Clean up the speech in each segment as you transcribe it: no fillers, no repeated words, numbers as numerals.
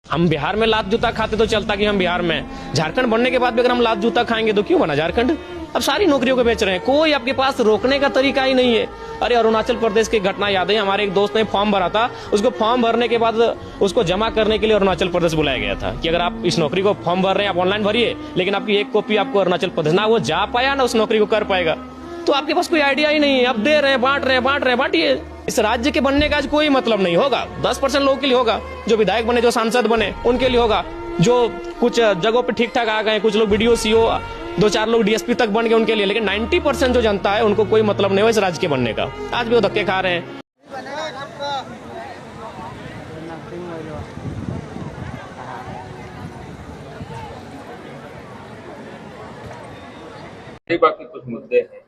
हम बिहार में लात जूता खाते तो चलता कि हम बिहार में, झारखंड बनने के बाद भी अगर हम लात जूता खाएंगे तो क्यों बना झारखंड। अब सारी नौकरियों को बेच रहे हैं, कोई आपके पास रोकने का तरीका ही नहीं है। अरे अरुणाचल प्रदेश की घटना याद है, हमारे एक दोस्त ने फॉर्म भरा था, उसको फॉर्म भरने के बाद उसको जमा करने के लिए अरुणाचल प्रदेश बुलाया गया था कि अगर आप इस नौकरी को फॉर्म भर रहे हैं आप ऑनलाइन भरिए, लेकिन आपकी एक कॉपी आपको अरुणाचल प्रदेश, ना वो जा पाया ना उस नौकरी को कर पाएगा। तो आपके पास कोई आइडिया ही नहीं है, अब दे रहे हैं, बांट रहे हैं, बांटिए। इस राज्य के बनने का आज कोई मतलब नहीं होगा। 10% लोगों के लिए होगा, जो विधायक बने, जो सांसद बने उनके लिए होगा, जो कुछ जगहों पे ठीक ठाक आ गए, कुछ लोग बीडीओ सीओ, 2-4 लोग डीएसपी तक बन गए उनके लिए, लेकिन 90% जो जनता है उनको कोई मतलब नहीं हो इस राज्य के बनने का। आज भी वो धक्के खा रहे हैं। बाकी कुछ मुद्दे हैं,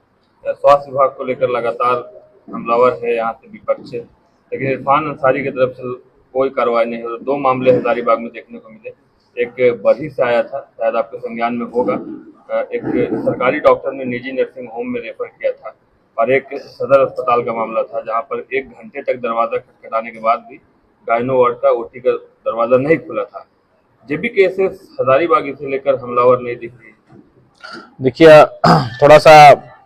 स्वास्थ्य विभाग को लेकर लगातार हमलावर है यहाँ से विपक्ष, लेकिन इरफान अंसारी की तरफ से कोई कार्रवाई नहीं हो। 2 मामले हजारीबाग में देखने को मिले, एक बरही से आया था, शायद आपके संज्ञान में होगा, एक सरकारी डॉक्टर ने निजी नर्सिंग होम में रेफर किया था, और एक सदर अस्पताल का मामला था जहाँ पर 1 घंटे तक दरवाजा खटखटाने के बाद भी गायनो वार्ड का ओटी का दरवाजा नहीं खुला था। जेबी केसेस हजारीबाग से लेकर हमलावर नहीं दिख रही। देखिए, थोड़ा सा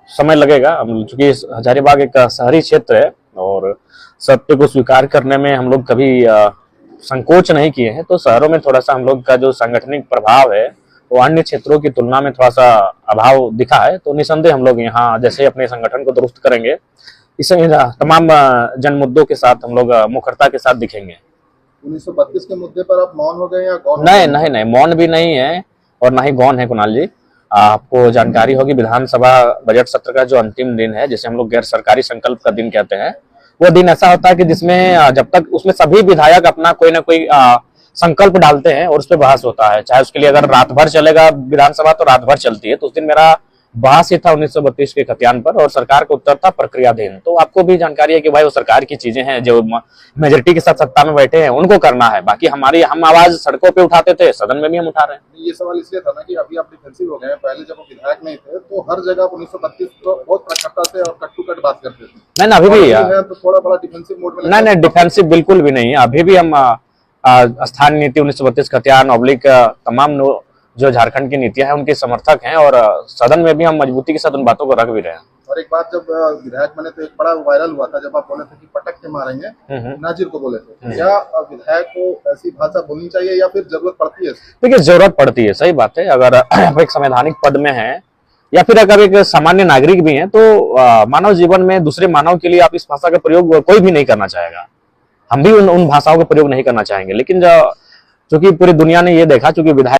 समय लगेगा, चूंकि हजारीबाग एक शहरी क्षेत्र है और सत्य को स्वीकार करने में हम लोग कभी संकोच नहीं किए हैं, तो शहरों में थोड़ा सा हम लोग का जो सांगठनिक प्रभाव है वो अन्य क्षेत्रों की तुलना में थोड़ा सा अभाव दिखा है। तो निसंदेह हम लोग यहाँ जैसे अपने संगठन को दुरुस्त करेंगे, इस तमाम जन मुद्दों के साथ हम लोग मुखरता के साथ दिखेंगे। 1932 के मुद्दे पर आप मौन हो गए या गौन? नहीं, मौन भी नहीं है और ना ही गौन है कुणाल जी। आपको जानकारी होगी, विधानसभा बजट सत्र का जो अंतिम दिन है, जिसे हम लोग गैर सरकारी संकल्प का दिन कहते हैं, वो दिन ऐसा होता है कि जिसमें जब तक उसमें सभी विधायक अपना कोई ना कोई संकल्प डालते हैं और उस पर बहस होता है। चाहे उसके लिए अगर रात भर चलेगा विधानसभा तो रात भर चलती है। तो उस दिन मेरा बहस ही था 1932 के खतियान पर, और सरकार का उत्तर था प्रक्रियाधीन। तो आपको भी जानकारी है कि भाई वो सरकार की चीजें हैं, जो मेजोरिटी के साथ सत्ता में बैठे हैं उनको करना है। बाकी हम आवाज सड़कों पे उठाते थे, सदन में भी हम उठा रहे हैं। ये सवाल इसलिए था ना कि अभी आप डिफेंसिव हो गए हैं, पहले जब वो विधायक नहीं थे तो हर जगह 1932 को बहुत प्रखरता से और कट टू कट बात करते थे। नहीं, अभी भी तो थोड़ा बड़ा डिफेंसिव मोड में नहीं, डिफेंसिव बिल्कुल भी नहीं है। अभी भी हम स्थानीय नीति 1932 खतियान ऑब्लिक तमाम जो झारखंड की नीतियां हैं उनके समर्थक हैं, और सदन में भी हम मजबूती के साथ उन बातों को रख भी रहे हैं। और एक बात, जब विधायक बने तो एक बड़ा वायरल हुआ था जब आप बोले थे कि पटक के मारेंगे, नाजिर को बोले थे। क्या विधायक को ऐसी भाषा बोलनी चाहिए या फिर जरूरत पड़ती है? देखिए, जरूरत पड़ती है, सही बात है। अगर आप एक संवैधानिक पद में है या फिर अगर एक सामान्य नागरिक भी है, तो मानव जीवन में दूसरे मानव के लिए आप इस भाषा का प्रयोग कोई भी नहीं करना चाहेगा। हम भी उन भाषाओं का प्रयोग नहीं करना चाहेंगे, लेकिन चूंकि पूरी दुनिया ने ये देखा, चूंकि विधायक